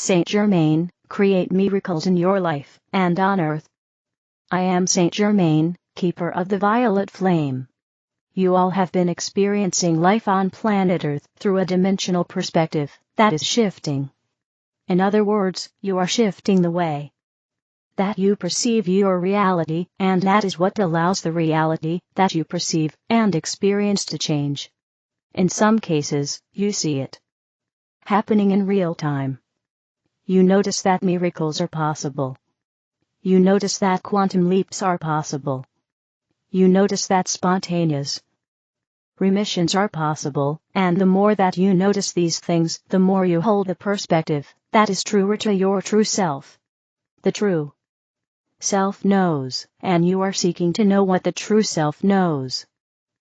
Saint Germain, create miracles in your life and on earth. I am Saint Germain, keeper of the violet flame. You all have been experiencing life on planet Earth through a dimensional perspective that is shifting. In other words, you are shifting the way that you perceive your reality, and that is what allows the reality that you perceive and experience to change. In some cases, you see it happening in real time. You notice that miracles are possible. You notice that quantum leaps are possible. You notice that spontaneous remissions are possible, and the more that you notice these things, the more you hold the perspective that is truer to your true self. The true self knows, and you are seeking to know what the true self knows.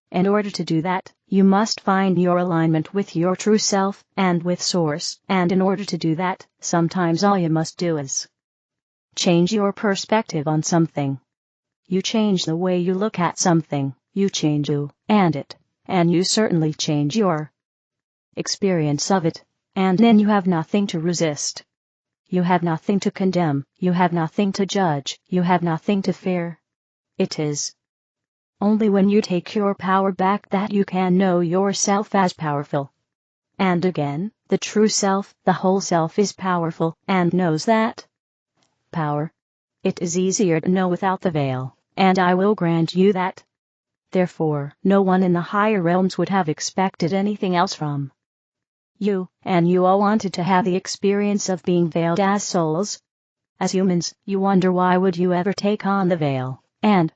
In order to do that, you must find your alignment with your true self and with Source, and in order to do that, sometimes all you must do is change your perspective on something. You change the way you look at something, you change you and it, and you certainly change your experience of it, and then you have nothing to resist. You have nothing to condemn, you have nothing to judge, you have nothing to fear. It is only when you take your power back that you can know yourself as powerful. And again, the true self, the whole self is powerful, and knows that power. It is easier to know without the veil, and I will grant you that. Therefore, no one in the higher realms would have expected anything else from you, and you all wanted to have the experience of being veiled as souls. As humans, you wonder why would you ever take on the veil and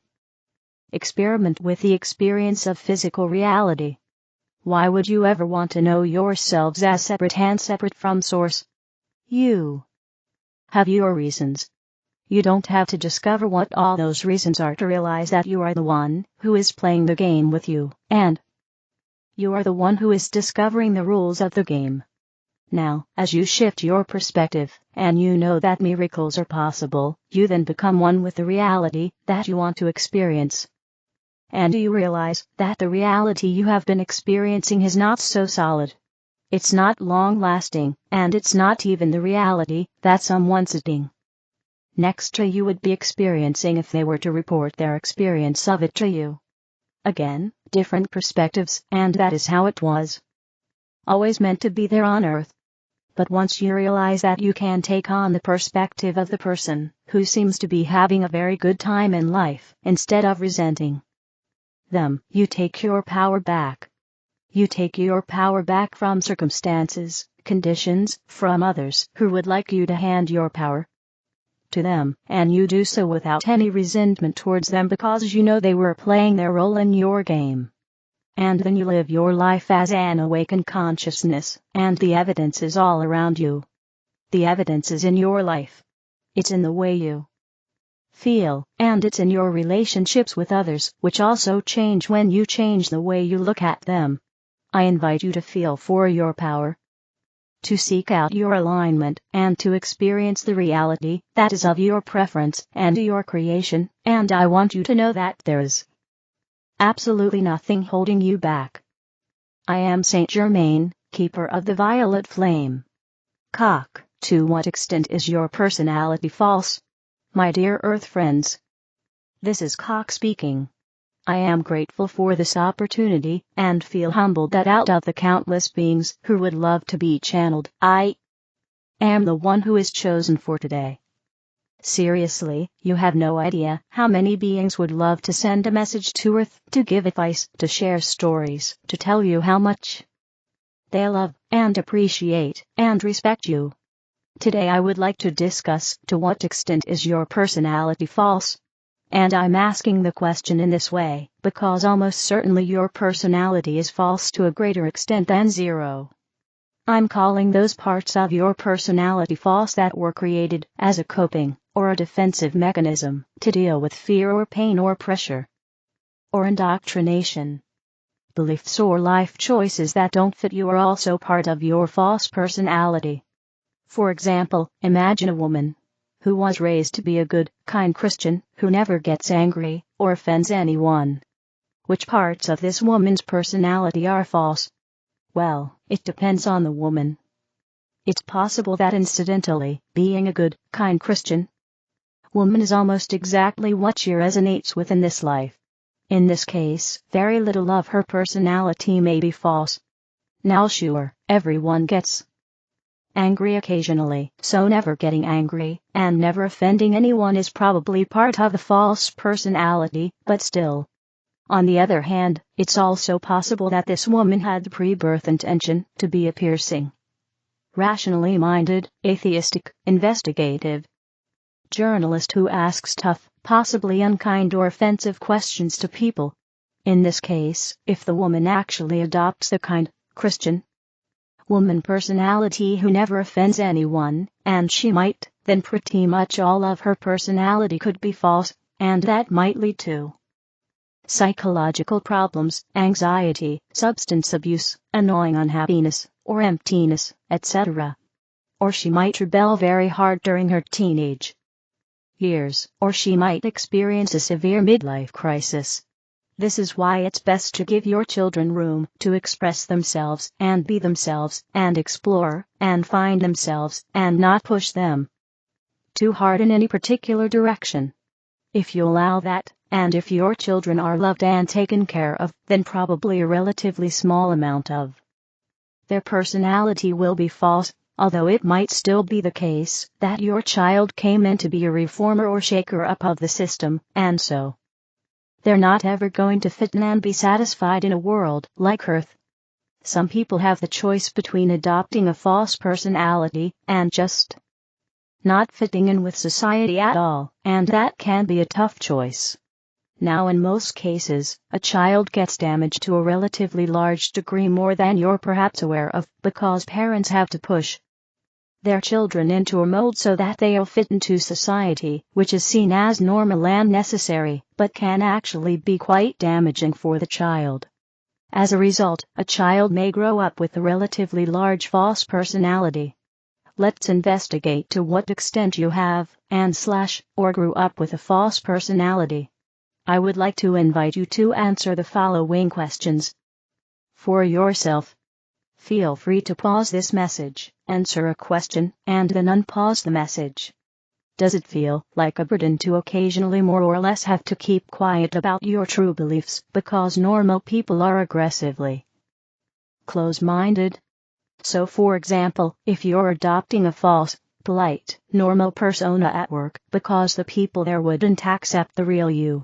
experiment with the experience of physical reality? Why would you ever want to know yourselves as separate and separate from Source? You have your reasons. You don't have to discover what all those reasons are to realize that you are the one who is playing the game with you, and you are the one who is discovering the rules of the game. Now, as you shift your perspective, and you know that miracles are possible, you then become one with the reality that you want to experience. And you realize that the reality you have been experiencing is not so solid. It's not long-lasting, and it's not even the reality that someone sitting next to you would be experiencing if they were to report their experience of it to you. Again, different perspectives, and that is how it was always meant to be there on Earth. But once you realize that you can take on the perspective of the person who seems to be having a very good time in life, instead of resenting them, you take your power back. You take your power back from circumstances, conditions, from others who would like you to hand your power to them, and you do so without any resentment towards them because you know they were playing their role in your game. And then you live your life as an awakened consciousness, and the evidence is all around you. The evidence is in your life. It's in the way you feel, and it's in your relationships with others, which also change when you change the way you look at them. I invite you to feel for your power, to seek out your alignment, and to experience the reality that is of your preference and your creation, and I want you to know that there is absolutely nothing holding you back. I am Saint Germain, keeper of the violet flame. Cock, to what extent is your personality false? My dear Earth friends, this is Cock speaking. I am grateful for this opportunity, and feel humbled that out of the countless beings who would love to be channeled, I am the one who is chosen for today. Seriously, you have no idea how many beings would love to send a message to Earth, to give advice, to share stories, to tell you how much they love, and appreciate, and respect you. Today I would like to discuss to what extent is your personality false. And I'm asking the question in this way, because almost certainly your personality is false to a greater extent than zero. I'm calling those parts of your personality false that were created as a coping or a defensive mechanism to deal with fear or pain or pressure or indoctrination. Beliefs or life choices that don't fit you are also part of your false personality. For example, imagine a woman who was raised to be a good, kind Christian, who never gets angry or offends anyone. Which parts of this woman's personality are false? Well, it depends on the woman. It's possible that incidentally, being a good, kind Christian woman is almost exactly what she resonates with in this life. In this case, very little of her personality may be false. Now sure, everyone gets angry occasionally, so never getting angry and never offending anyone is probably part of the false personality, but still. On the other hand, it's also possible that this woman had the pre-birth intention to be a piercing, rationally minded, atheistic, investigative journalist who asks tough, possibly unkind or offensive questions to people. In this case, if the woman actually adopts the kind, Christian woman personality who never offends anyone, and she might, then pretty much all of her personality could be false, and that might lead to psychological problems, anxiety, substance abuse, annoying unhappiness, or emptiness, etc. Or she might rebel very hard during her teenage years, or she might experience a severe midlife crisis. This is why it's best to give your children room to express themselves and be themselves and explore and find themselves and not push them too hard in any particular direction. If you allow that, and if your children are loved and taken care of, then probably a relatively small amount of their personality will be false, although it might still be the case that your child came in to be a reformer or shaker up of the system, and so they're not ever going to fit in and be satisfied in a world like Earth. Some people have the choice between adopting a false personality and just not fitting in with society at all, and that can be a tough choice. Now in most cases, a child gets damaged to a relatively large degree more than you're perhaps aware of, because parents have to push their children into a mold so that they'll fit into society, which is seen as normal and necessary, but can actually be quite damaging for the child. As a result, a child may grow up with a relatively large false personality. Let's investigate to what extent you have, or grew up with a false personality. I would like to invite you to answer the following questions for yourself. Feel free to pause this message, answer a question, and then unpause the message. Does it feel like a burden to occasionally more or less have to keep quiet about your true beliefs because normal people are aggressively close-minded? So for example, if you're adopting a false, polite, normal persona at work because the people there wouldn't accept the real you,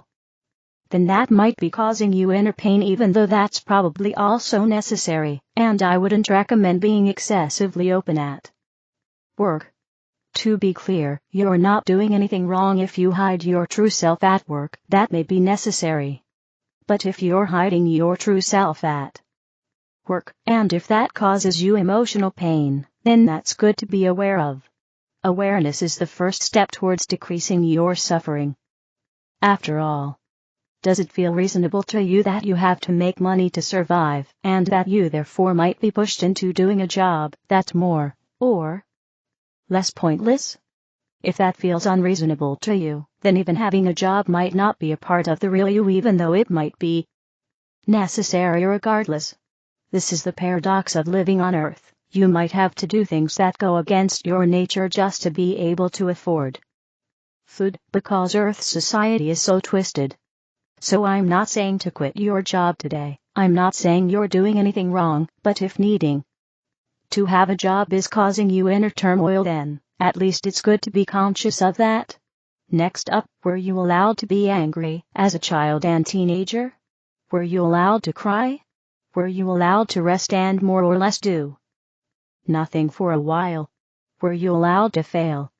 then that might be causing you inner pain, even though that's probably also necessary, and I wouldn't recommend being excessively open at work. To be clear, you're not doing anything wrong if you hide your true self at work. That may be necessary. But if you're hiding your true self at work, and if that causes you emotional pain, then that's good to be aware of. Awareness is the first step towards decreasing your suffering. After all, does it feel reasonable to you that you have to make money to survive, and that you therefore might be pushed into doing a job that's more, or less pointless? If that feels unreasonable to you, then even having a job might not be a part of the real you, even though it might be necessary regardless. This is the paradox of living on Earth. You might have to do things that go against your nature just to be able to afford food, because Earth society is so twisted. So I'm not saying to quit your job today. I'm not saying you're doing anything wrong, but if needing to have a job is causing you inner turmoil, then at least it's good to be conscious of that. Next up, were you allowed to be angry as a child and teenager? Were you allowed to cry? Were you allowed to rest and more or less do nothing for a while? Were you allowed to fail?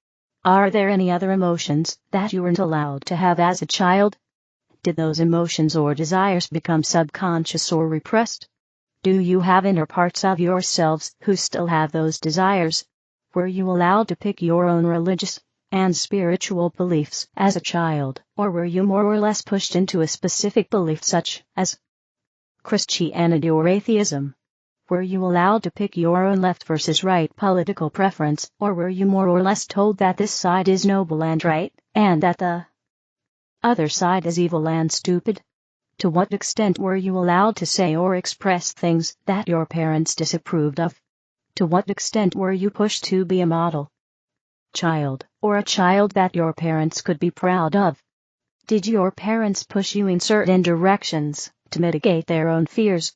Are there any other emotions that you weren't allowed to have as a child? Did those emotions or desires become subconscious or repressed? Do you have inner parts of yourselves who still have those desires? Were you allowed to pick your own religious and spiritual beliefs as a child, or were you more or less pushed into a specific belief such as Christianity or atheism? Were you allowed to pick your own left versus right political preference, or were you more or less told that this side is noble and right, and that the other side is evil and stupid? To what extent were you allowed to say or express things that your parents disapproved of? To what extent were you pushed to be a model child, or a child that your parents could be proud of? Did your parents push you in certain directions to mitigate their own fears?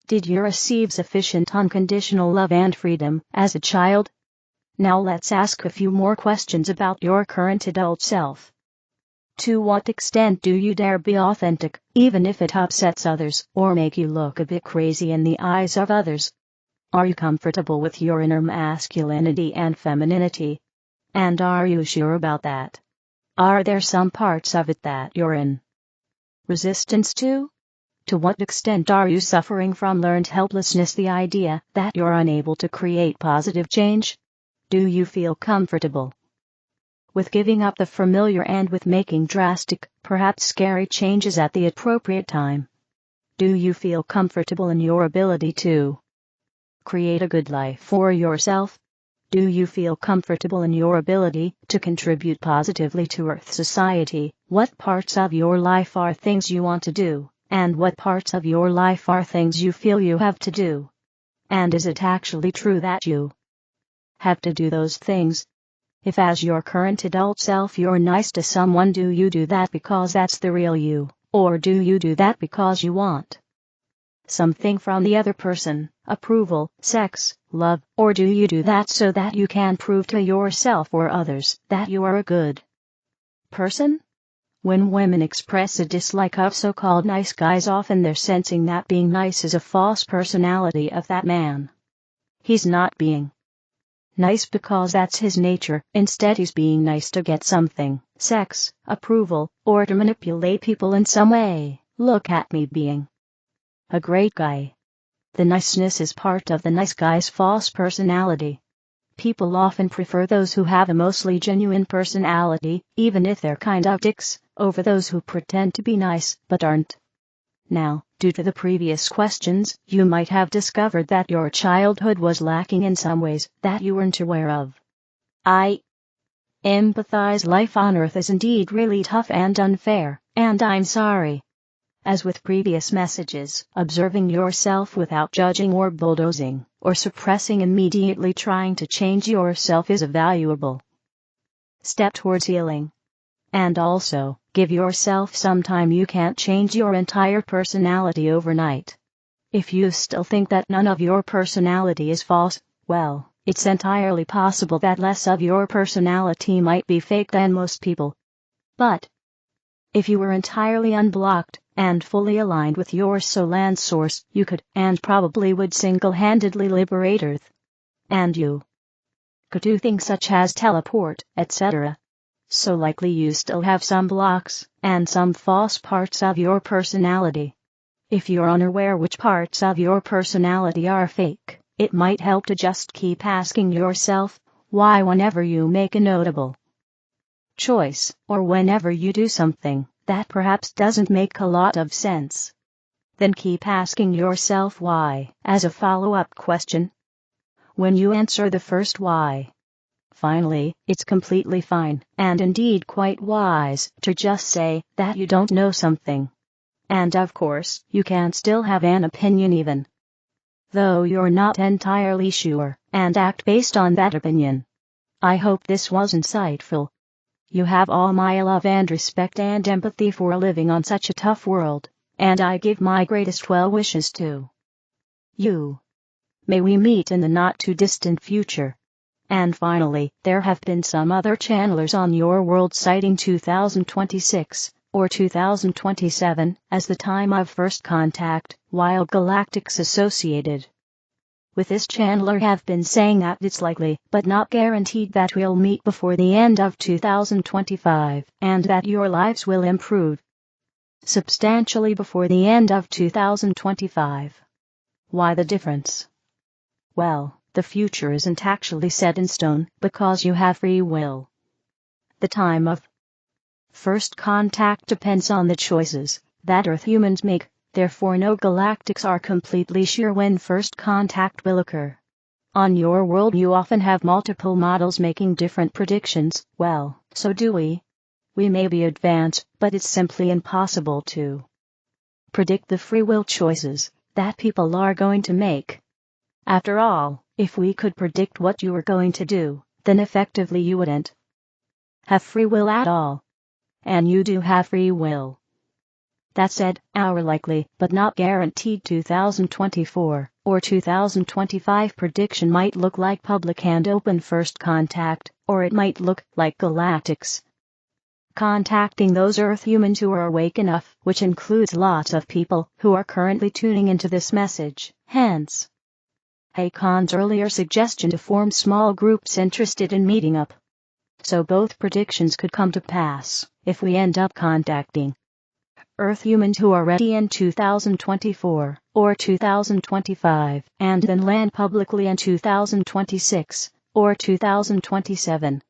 Did you receive sufficient unconditional love and freedom as a child? Now let's ask a few more questions about your current adult self. To what extent do you dare be authentic, even if it upsets others or make you look a bit crazy in the eyes of others? Are you comfortable with your inner masculinity and femininity? And are you sure about that? Are there some parts of it that you're in resistance to? To what extent are you suffering from learned helplessness, the idea that you're unable to create positive change? Do you feel comfortable with giving up the familiar and with making drastic, perhaps scary changes at the appropriate time? Do you feel comfortable in your ability to create a good life for yourself? Do you feel comfortable in your ability to contribute positively to Earth society? What parts of your life are things you want to do, and what parts of your life are things you feel you have to do? And is it actually true that you have to do those things? If as your current adult self you're nice to someone, do you do that because that's the real you, or do you do that because you want something from the other person, approval, sex, love, or do you do that so that you can prove to yourself or others that you are a good person? When women express a dislike of so-called nice guys, often they're sensing that being nice is a false personality of that man. He's not being nice because that's his nature. Instead, he's being nice to get something, sex, approval, or to manipulate people in some way. Look at me being a great guy. The niceness is part of the nice guy's false personality. People often prefer those who have a mostly genuine personality, even if they're kind of dicks, over those who pretend to be nice but aren't. Now, due to the previous questions, you might have discovered that your childhood was lacking in some ways that you weren't aware of. I empathize. Life on Earth is indeed really tough and unfair, and I'm sorry. As with previous messages, observing yourself without judging or bulldozing, or suppressing immediately trying to change yourself is a valuable step towards healing. And also, give yourself some time. You can't change your entire personality overnight. If you still think that none of your personality is false, well, it's entirely possible that less of your personality might be fake than most people. But if you were entirely unblocked and fully aligned with your soul and source, you could, and probably would, single-handedly liberate Earth. And you could do things such as teleport, etc. So likely you still have some blocks, and some false parts of your personality. If you're unaware which parts of your personality are fake, it might help to just keep asking yourself why whenever you make a notable choice, or whenever you do something that perhaps doesn't make a lot of sense. Then keep asking yourself why as a follow-up question. When you answer the first why, finally, it's completely fine, and indeed quite wise, to just say that you don't know something. And of course, you can still have an opinion even though you're not entirely sure, and act based on that opinion. I hope this was insightful. You have all my love and respect and empathy for living on such a tough world, and I give my greatest well wishes to you. May we meet in the not-too-distant future. And finally, there have been some other channelers on your world citing 2026, or 2027, as the time of first contact, while galactics associated with this channeler have been saying that it's likely, but not guaranteed, that we'll meet before the end of 2025, and that your lives will improve substantially before the end of 2025. Why the difference? Well, the future isn't actually set in stone, because you have free will. The time of first contact depends on the choices that Earth humans make. Therefore, no galactics are completely sure when first contact will occur. On your world you often have multiple models making different predictions. Well, so do we. We may be advanced, but it's simply impossible to predict the free will choices that people are going to make. After all, if we could predict what you were going to do, then effectively you wouldn't have free will at all. And you do have free will. That said, our likely, but not guaranteed 2024 or 2025 prediction might look like public and open first contact, or it might look like galactics contacting those Earth humans who are awake enough, which includes lots of people who are currently tuning into this message. Hence, Hakon's earlier suggestion to form small groups interested in meeting up. So both predictions could come to pass if we end up contacting Earth humans who are ready in 2024 or 2025 and then land publicly in 2026 or 2027.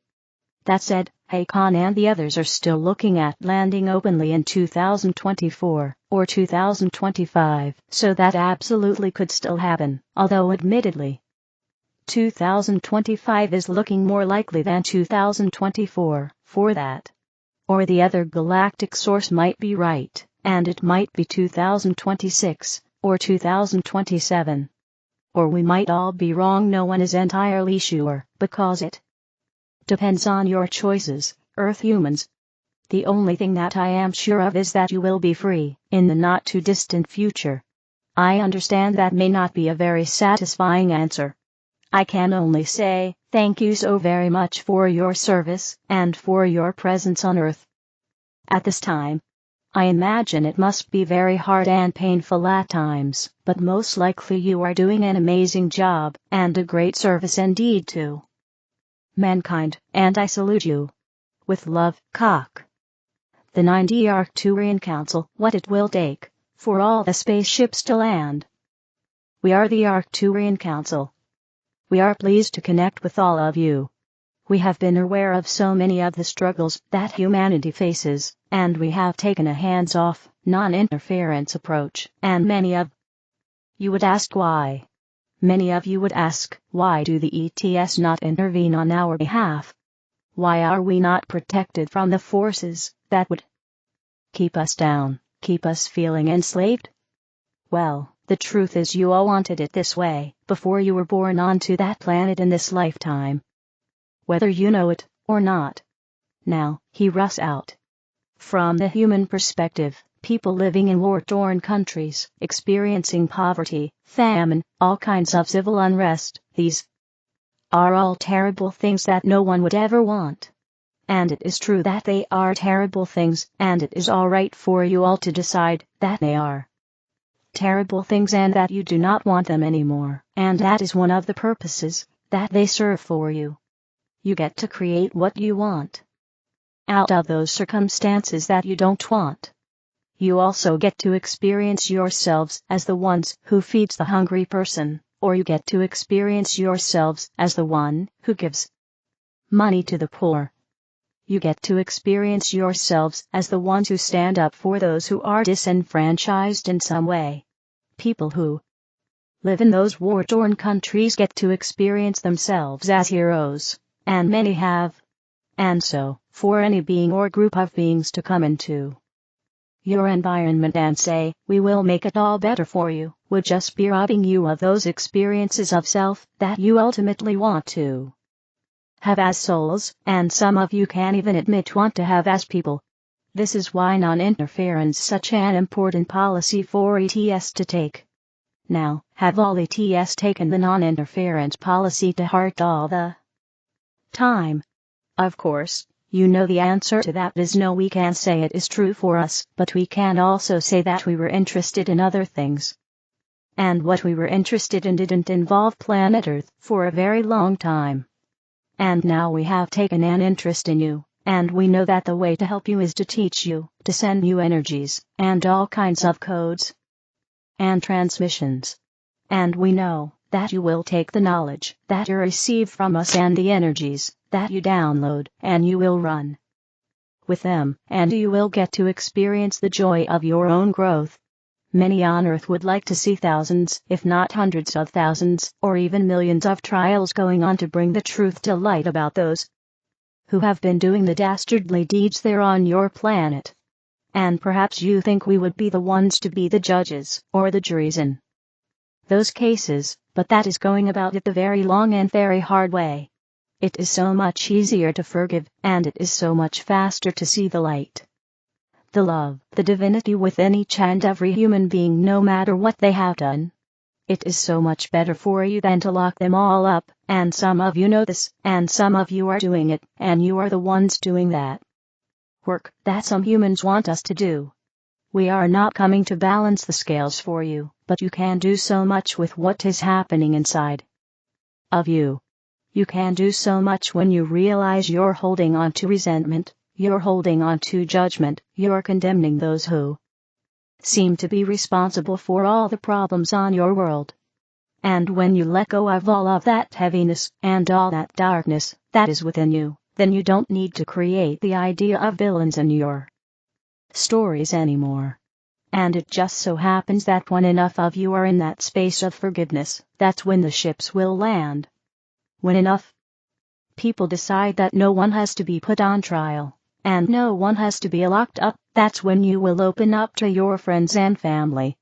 That said, Hakon and the others are still looking at landing openly in 2024 or 2025, so that absolutely could still happen, although admittedly 2025 is looking more likely than 2024 for that. Or the other galactic source might be right, and it might be 2026 or 2027. Or we might all be wrong, no one is entirely sure, because it depends on your choices, Earth humans. The only thing that I am sure of is that you will be free in the not too distant future. I understand that may not be a very satisfying answer. I can only say, thank you so very much for your service and for your presence on Earth. At this time, I imagine it must be very hard and painful at times, but most likely you are doing an amazing job and a great service indeed to mankind, and I salute you. With love, Cock. The 9D Arcturian Council, what it will take for all the spaceships to land. We are the Arcturian Council. We are pleased to connect with all of you. We have been aware of so many of the struggles that humanity faces, and we have taken a hands-off, non-interference approach, and many of you would ask why. Many of you would ask, why do the ETS not intervene on our behalf? Why are we not protected from the forces that would keep us down, keep us feeling enslaved? Well, the truth is you all wanted it this way before you were born onto that planet in this lifetime. Whether you know it or not. Now, hear us out. From the human perspective, people living in war-torn countries, experiencing poverty, famine, all kinds of civil unrest, these are all terrible things that no one would ever want. And it is true that they are terrible things, and it is all right for you all to decide that they are terrible things and that you do not want them anymore, and that is one of the purposes that they serve for you. You get to create what you want out of those circumstances that you don't want. You also get to experience yourselves as the ones who feeds the hungry person, or you get to experience yourselves as the one who gives money to the poor. You get to experience yourselves as the ones who stand up for those who are disenfranchised in some way. People who live in those war-torn countries get to experience themselves as heroes, and many have. And so, for any being or group of beings to come into your environment and say, we will make it all better for you, would just be robbing you of those experiences of self that you ultimately want to have as souls, and some of you can't even admit want to have as people. This is why non-interference is such an important policy for ETS to take. Now, have all ETS taken the non-interference policy to heart all the time? Of course, you know the answer to that is no. We can say it is true for us, but we can also say that we were interested in other things. And what we were interested in didn't involve planet Earth for a very long time. And now we have taken an interest in you, and we know that the way to help you is to teach you, to send you energies, and all kinds of codes and transmissions. And we know that you will take the knowledge that you receive from us and the energies that you download, and you will run with them, and you will get to experience the joy of your own growth. Many on Earth would like to see thousands, if not hundreds of thousands, or even millions of trials going on to bring the truth to light about those who have been doing the dastardly deeds there on your planet. And perhaps you think we would be the ones to be the judges, or the juries in those cases, but that is going about it the very long and very hard way. It is so much easier to forgive, and it is so much faster to see the light. The love, the divinity within each and every human being, no matter what they have done. It is so much better for you than to lock them all up, and some of you know this, and some of you are doing it, and you are the ones doing that work that some humans want us to do. We are not coming to balance the scales for you, but you can do so much with what is happening inside of you. You can do so much when you realize you're holding on to resentment, you're holding on to judgment, you're condemning those who seem to be responsible for all the problems on your world. And when you let go of all of that heaviness and all that darkness that is within you, then you don't need to create the idea of villains in your stories anymore. And it just so happens that when enough of you are in that space of forgiveness, that's when the ships will land. When enough people decide that no one has to be put on trial, and no one has to be locked up, that's when you will open up to your friends and family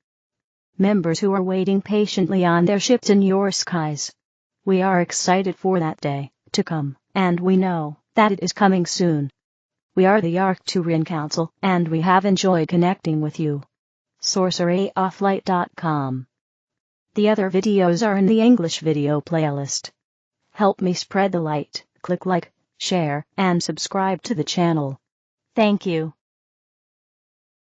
members who are waiting patiently on their ships in your skies. We are excited for that day to come, and we know that it is coming soon. We are the Arcturian Council, and we have enjoyed connecting with you. sorceryofflight.com. The other videos are in the English video playlist. Help me spread the light. Click like, share, and subscribe to the channel. Thank you.